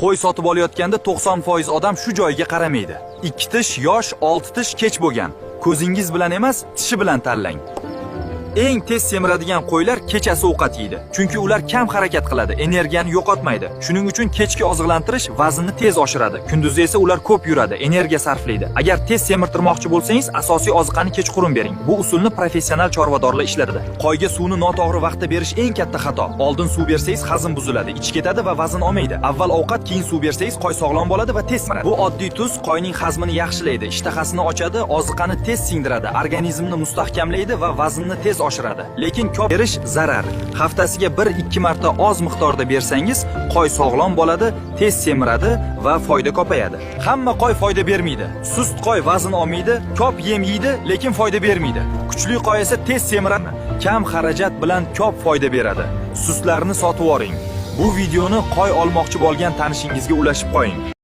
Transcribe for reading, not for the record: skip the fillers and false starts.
Qo'y sotib olayotganda 90% odam shu joyiga qaramaydi. 2 tish yosh, 6 tish kech bo'lgan. Ko'zingiz bilan emas, tishi bilan tanlang. Eng tez semiradigan qo'ylar kechasi ovqat yeydi. Chunki ular kam harakat qiladi, energiyani yo'qotmaydi. Shuning uchun kechki oziqlantirish vaznni tez oshiradi. Kunduzi esa ular ko'p yuradi, energiya sarflaydi. Agar tez semirtirmoqchi bo'lsangiz, asosiy oziqani kechqurun bering. Bu usulni professional chorvadorlar ishlatadi. Qo'yga suvni noto'g'ri vaqtda berish eng katta xato. Oldin suv bersangiz hazm buziladi, ichib ketadi va vazn olmaydi. Avval ovqat, keyin suv bersangiz qo'y sog'lom bo'ladi va tez semiradi. Bu oddiy tuz qo'yning hazmini yaxshilaydi, ishtahasini ochadi, oziqani tez singdiradi, organizmni mustahkamlaydi va vaznni tez oshiradi. Lekin ko'p berish zarar. Haftasiga 1-2 marta oz miqdorda bersangiz, qo'y sog'lom bo'ladi, tez semiradi va foyda ko'payadi. Hamma qo'y foyda bermaydi. Sust qo'y vazn olmaydi, ko'p yem yeydi, lekin foyda bermaydi. Kuchli qo'y esa tez semiradi, kam xarajat bilan ko'p foyda beradi. Sustlarni sotib oling. Bu videoni qo'y olmoqchi bo'lgan tanishingizga ulashib qo'ying.